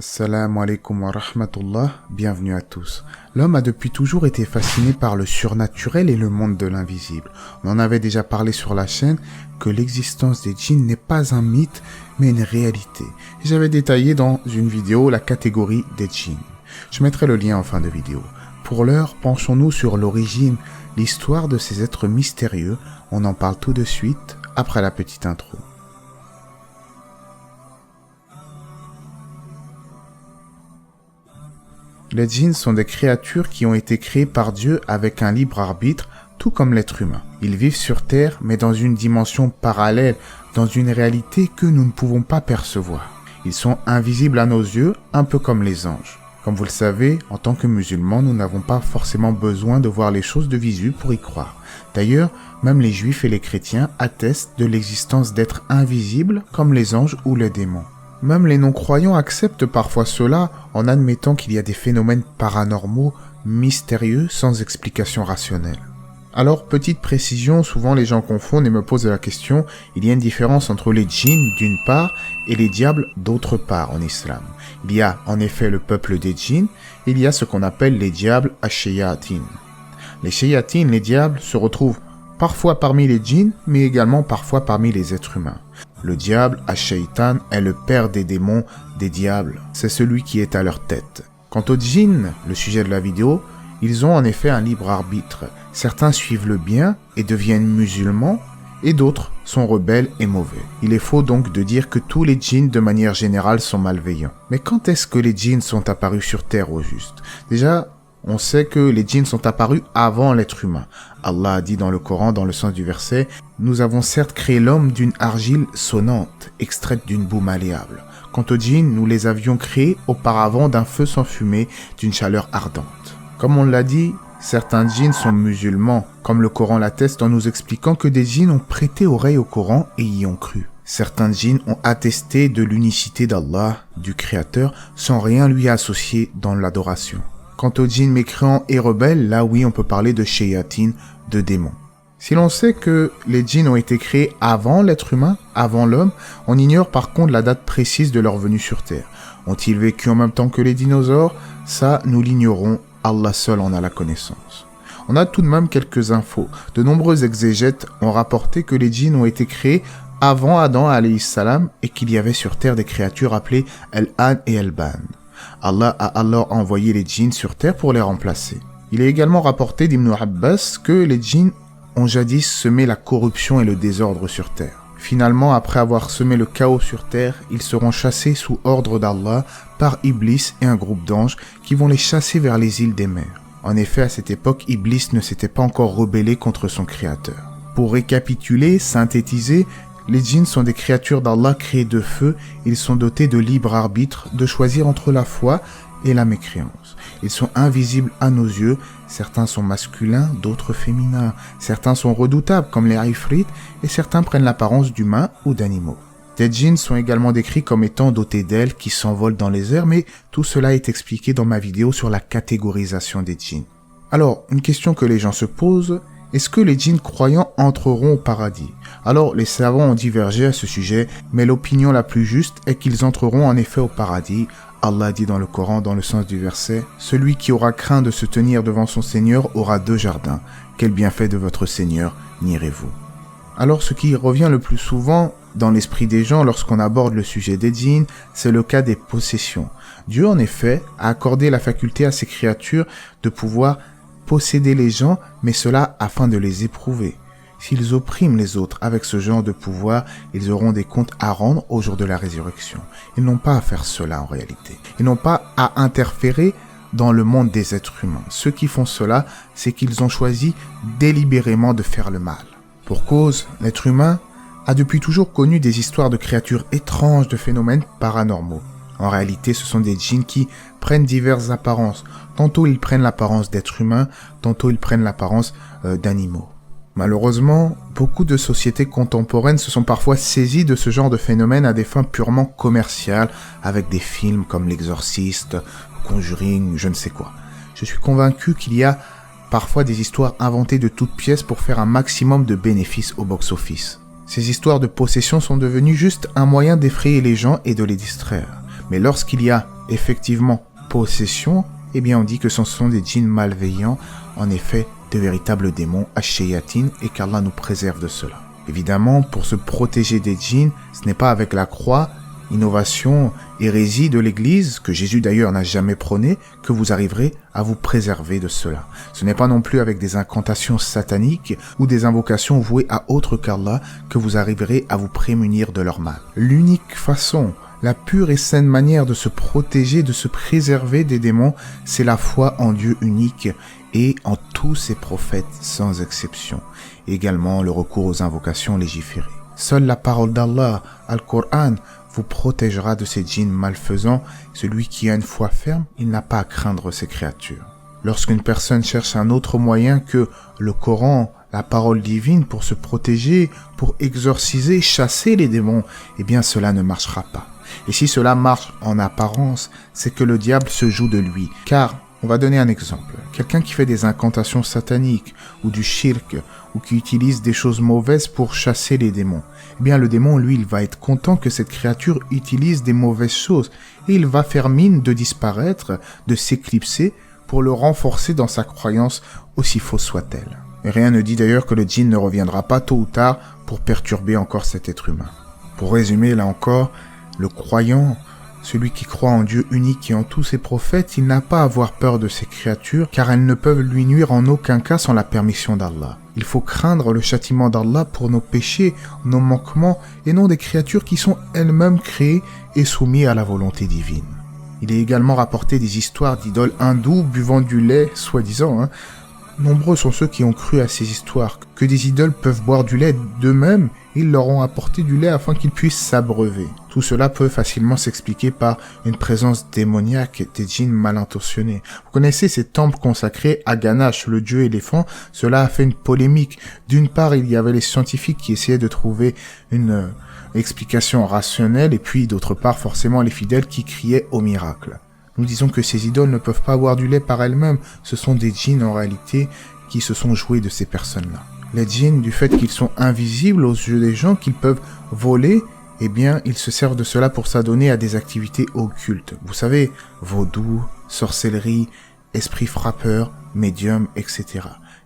Assalamu alaikum wa rahmatullah, bienvenue à tous. L'homme a depuis toujours été fasciné par le surnaturel et le monde de l'invisible. On en avait déjà parlé sur la chaîne que l'existence des djinns n'est pas un mythe, mais une réalité. J'avais détaillé dans une vidéo la catégorie des djinns. Je mettrai le lien en fin de vidéo. Pour l'heure, penchons-nous sur l'origine, l'histoire de ces êtres mystérieux. On en parle tout de suite, après la petite intro. Les djinns sont des créatures qui ont été créées par Dieu avec un libre arbitre, tout comme l'être humain. Ils vivent sur Terre, mais dans une dimension parallèle, dans une réalité que nous ne pouvons pas percevoir. Ils sont invisibles à nos yeux, un peu comme les anges. Comme vous le savez, en tant que musulmans, nous n'avons pas forcément besoin de voir les choses de visu pour y croire. D'ailleurs, même les juifs et les chrétiens attestent de l'existence d'êtres invisibles comme les anges ou les démons. Même les non-croyants acceptent parfois cela en admettant qu'il y a des phénomènes paranormaux, mystérieux, sans explication rationnelle. Alors, petite précision, souvent les gens confondent et me posent la question, il y a une différence entre les djinns d'une part et les diables d'autre part en islam. Il y a en effet le peuple des djinns, il y a ce qu'on appelle les diables ash-shayatin. Les shayatin, les diables, se retrouvent parfois parmi les djinns, mais également parfois parmi les êtres humains. Le diable, Ash-Shaytan, est le père des démons, des diables. C'est celui qui est à leur tête. Quant aux djinns, le sujet de la vidéo, ils ont en effet un libre arbitre. Certains suivent le bien et deviennent musulmans, et d'autres sont rebelles et mauvais. Il est faux donc de dire que tous les djinns de manière générale sont malveillants. Mais quand est-ce que les djinns sont apparus sur Terre au juste? Déjà, on sait que les djinns sont apparus avant l'être humain. Allah a dit dans le Coran, dans le sens du verset, « Nous avons certes créé l'homme d'une argile sonnante, extraite d'une boue malléable. Quant aux djinns, nous les avions créés auparavant d'un feu sans fumée, d'une chaleur ardente. » Comme on l'a dit, certains djinns sont musulmans, comme le Coran l'atteste en nous expliquant que des djinns ont prêté oreille au Coran et y ont cru. Certains djinns ont attesté de l'unicité d'Allah, du Créateur, sans rien lui associer dans l'adoration. Quant aux djinns mécréants et rebelles, là oui on peut parler de shayatin, de démons. Si l'on sait que les djinns ont été créés avant l'être humain, avant l'homme, on ignore par contre la date précise de leur venue sur Terre. Ont-ils vécu en même temps que les dinosaures? Ça, nous l'ignorons, Allah seul en a la connaissance. On a tout de même quelques infos. De nombreux exégètes ont rapporté que les djinns ont été créés avant Adam alayhi salam et qu'il y avait sur Terre des créatures appelées El-An et El-Ban. Allah a alors envoyé les djinns sur Terre pour les remplacer. Il est également rapporté d'Ibn Abbas que les djinns ont jadis semé la corruption et le désordre sur Terre. Finalement, après avoir semé le chaos sur Terre, ils seront chassés sous ordre d'Allah par Iblis et un groupe d'anges qui vont les chasser vers les îles des mers. En effet, à cette époque, Iblis ne s'était pas encore rebellé contre son créateur. Pour récapituler, synthétiser, les djinns sont des créatures d'Allah créées de feu, ils sont dotés de libre arbitre, de choisir entre la foi et la mécréance. Ils sont invisibles à nos yeux, certains sont masculins, d'autres féminins, certains sont redoutables comme les ifrit et certains prennent l'apparence d'humains ou d'animaux. Des djinns sont également décrits comme étant dotés d'ailes qui s'envolent dans les airs, mais tout cela est expliqué dans ma vidéo sur la catégorisation des djinns. Alors, une question que les gens se posent, est-ce que les djinns croyants entreront au paradis? Alors, les savants ont divergé à ce sujet, mais l'opinion la plus juste est qu'ils entreront en effet au paradis. Allah dit dans le Coran, dans le sens du verset, « Celui qui aura craint de se tenir devant son Seigneur aura 2 jardins. Quel bienfait de votre Seigneur nierez-vous » Alors, ce qui revient le plus souvent dans l'esprit des gens lorsqu'on aborde le sujet des djinns, c'est le cas des possessions. Dieu, en effet, a accordé la faculté à ses créatures de pouvoir posséder les gens, mais cela afin de les éprouver. S'ils oppriment les autres avec ce genre de pouvoir, ils auront des comptes à rendre au jour de la résurrection. Ils n'ont pas à faire cela en réalité. Ils n'ont pas à interférer dans le monde des êtres humains. Ceux qui font cela, c'est qu'ils ont choisi délibérément de faire le mal. Pour cause, l'être humain a depuis toujours connu des histoires de créatures étranges, de phénomènes paranormaux. En réalité, ce sont des djinns qui prennent diverses apparences. Tantôt ils prennent l'apparence d'êtres humains, tantôt ils prennent l'apparence d'animaux. Malheureusement, beaucoup de sociétés contemporaines se sont parfois saisies de ce genre de phénomène à des fins purement commerciales, avec des films comme L'Exorciste, Conjuring, je ne sais quoi. Je suis convaincu qu'il y a parfois des histoires inventées de toutes pièces pour faire un maximum de bénéfices au box-office. Ces histoires de possession sont devenues juste un moyen d'effrayer les gens et de les distraire. Mais lorsqu'il y a effectivement possession, eh bien on dit que ce sont des djinns malveillants, en effet de véritables démons, ash-shayatin, et qu'Allah nous préserve de cela. Évidemment, pour se protéger des djinns, ce n'est pas avec la croix, innovation, hérésie de l'Église, que Jésus d'ailleurs n'a jamais prôné, que vous arriverez à vous préserver de cela. Ce n'est pas non plus avec des incantations sataniques ou des invocations vouées à autre qu'Allah que vous arriverez à vous prémunir de leur mal. L'unique façon, la pure et saine manière de se protéger, de se préserver des démons, c'est la foi en Dieu unique et en tous ses prophètes sans exception. Également le recours aux invocations légiférées. Seule la parole d'Allah, Al-Qur'an, vous protégera de ces djinns malfaisants. Celui qui a une foi ferme, il n'a pas à craindre ces créatures. Lorsqu'une personne cherche un autre moyen que le Coran, la parole divine pour se protéger, pour exorciser, chasser les démons, eh bien cela ne marchera pas. Et si cela marche en apparence, c'est que le diable se joue de lui. Car, on va donner un exemple. Quelqu'un qui fait des incantations sataniques ou du shirk ou qui utilise des choses mauvaises pour chasser les démons. Eh bien, le démon, lui, il va être content que cette créature utilise des mauvaises choses et il va faire mine de disparaître, de s'éclipser pour le renforcer dans sa croyance, aussi fausse soit-elle. Et rien ne dit d'ailleurs que le djinn ne reviendra pas tôt ou tard pour perturber encore cet être humain. Pour résumer, là encore, le croyant, celui qui croit en Dieu unique et en tous ses prophètes, il n'a pas à avoir peur de ces créatures, car elles ne peuvent lui nuire en aucun cas sans la permission d'Allah. Il faut craindre le châtiment d'Allah pour nos péchés, nos manquements, et non des créatures qui sont elles-mêmes créées et soumises à la volonté divine. Il est également rapporté des histoires d'idoles hindous buvant du lait, soi-disant. Nombreux sont ceux qui ont cru à ces histoires, que des idoles peuvent boire du lait d'eux-mêmes, et ils leur ont apporté du lait afin qu'ils puissent s'abreuver. Tout cela peut facilement s'expliquer par une présence démoniaque des djinns mal intentionnés. Vous connaissez ces temples consacrés à Ganesh, le dieu éléphant. Cela a fait une polémique. D'une part, il y avait les scientifiques qui essayaient de trouver une explication rationnelle, et puis d'autre part, forcément, les fidèles qui criaient au miracle. Nous disons que ces idoles ne peuvent pas boire du lait par elles-mêmes. Ce sont des djinns en réalité qui se sont joués de ces personnes-là. Les djinns, du fait qu'ils sont invisibles aux yeux des gens, qu'ils peuvent voler, eh bien, ils se servent de cela pour s'adonner à des activités occultes. Vous savez, vaudou, sorcellerie, esprit frappeur, médium, etc.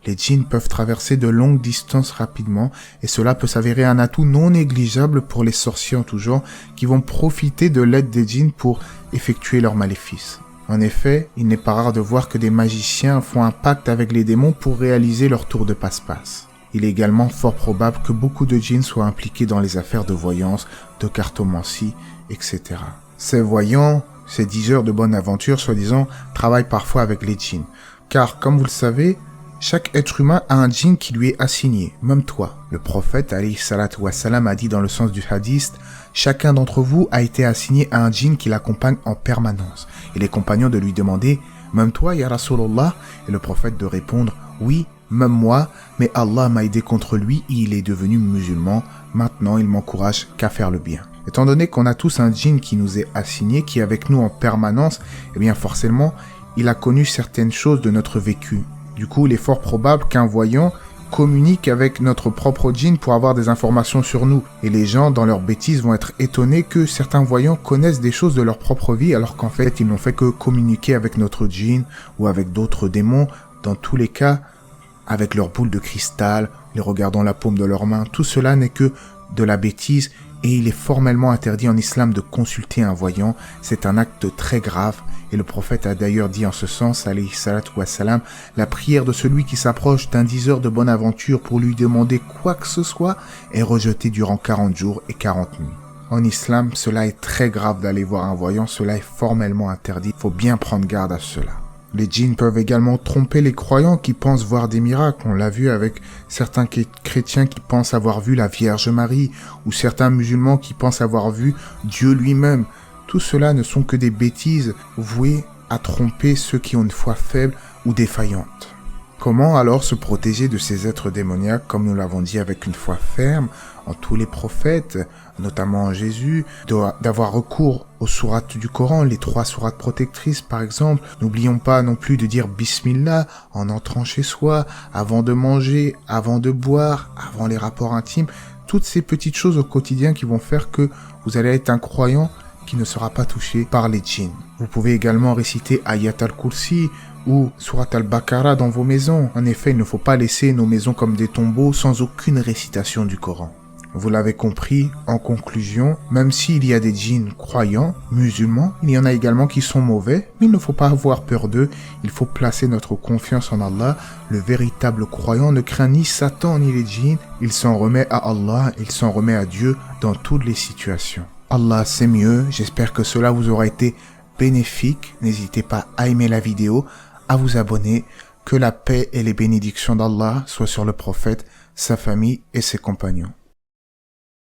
Les djinns peuvent traverser de longues distances rapidement et cela peut s'avérer un atout non négligeable pour les sorciers en tout genre qui vont profiter de l'aide des djinns pour effectuer leurs maléfices. En effet, il n'est pas rare de voir que des magiciens font un pacte avec les démons pour réaliser leur tour de passe-passe. Il est également fort probable que beaucoup de djinns soient impliqués dans les affaires de voyance, de cartomancie, etc. Ces voyants, ces diseurs de bonne aventure, soi-disant, travaillent parfois avec les djinns. Car, comme vous le savez, chaque être humain a un djinn qui lui est assigné, même toi. Le prophète, alayhi salatu wassalam, a dit dans le sens du hadith, « Chacun d'entre vous a été assigné à un djinn qui l'accompagne en permanence. » Et les compagnons de lui demander, « Même toi, ya Rasulallah ?» Et le prophète de répondre, « Oui, même moi, mais Allah m'a aidé contre lui et il est devenu musulman. Maintenant, il m'encourage qu'à faire le bien. » Étant donné qu'on a tous un djinn qui nous est assigné, qui est avec nous en permanence, eh bien forcément, il a connu certaines choses de notre vécu. Du coup, il est fort probable qu'un voyant communique avec notre propre djinn pour avoir des informations sur nous. Et les gens, dans leur bêtise, vont être étonnés que certains voyants connaissent des choses de leur propre vie, alors qu'en fait, ils n'ont fait que communiquer avec notre djinn ou avec d'autres démons. Dans tous les cas, avec leur boule de cristal, les regardant la paume de leurs mains, tout cela n'est que de la bêtise et il est formellement interdit en islam de consulter un voyant. C'est un acte très grave et le prophète a d'ailleurs dit en ce sens, alayhi salatu wassalam, la prière de celui qui s'approche d'un diseur de bonne aventure pour lui demander quoi que ce soit est rejetée durant 40 jours et 40 nuits. En islam, cela est très grave d'aller voir un voyant, cela est formellement interdit, il faut bien prendre garde à cela. Les djinns peuvent également tromper les croyants qui pensent voir des miracles. On l'a vu avec certains chrétiens qui pensent avoir vu la Vierge Marie ou certains musulmans qui pensent avoir vu Dieu lui-même. Tout cela ne sont que des bêtises vouées à tromper ceux qui ont une foi faible ou défaillante. Comment alors se protéger de ces êtres démoniaques, comme nous l'avons dit, avec une foi ferme en tous les prophètes, notamment en Jésus, d'avoir recours aux sourates du Coran, les 3 sourates protectrices par exemple. N'oublions pas non plus de dire Bismillah en entrant chez soi, avant de manger, avant de boire, avant les rapports intimes. Toutes ces petites choses au quotidien qui vont faire que vous allez être un croyant qui ne sera pas touché par les djinns. Vous pouvez également réciter Ayat al-Kursi ou Surat al-Baqarah dans vos maisons. En effet, il ne faut pas laisser nos maisons comme des tombeaux sans aucune récitation du Coran. Vous l'avez compris, en conclusion, même s'il y a des djinns croyants, musulmans, il y en a également qui sont mauvais, mais il ne faut pas avoir peur d'eux, il faut placer notre confiance en Allah. Le véritable croyant ne craint ni Satan ni les djinns, il s'en remet à Allah, il s'en remet à Dieu dans toutes les situations. Allah c'est mieux, j'espère que cela vous aura été bénéfique, n'hésitez pas à aimer la vidéo, à vous abonner, que la paix et les bénédictions d'Allah soient sur le prophète, sa famille et ses compagnons.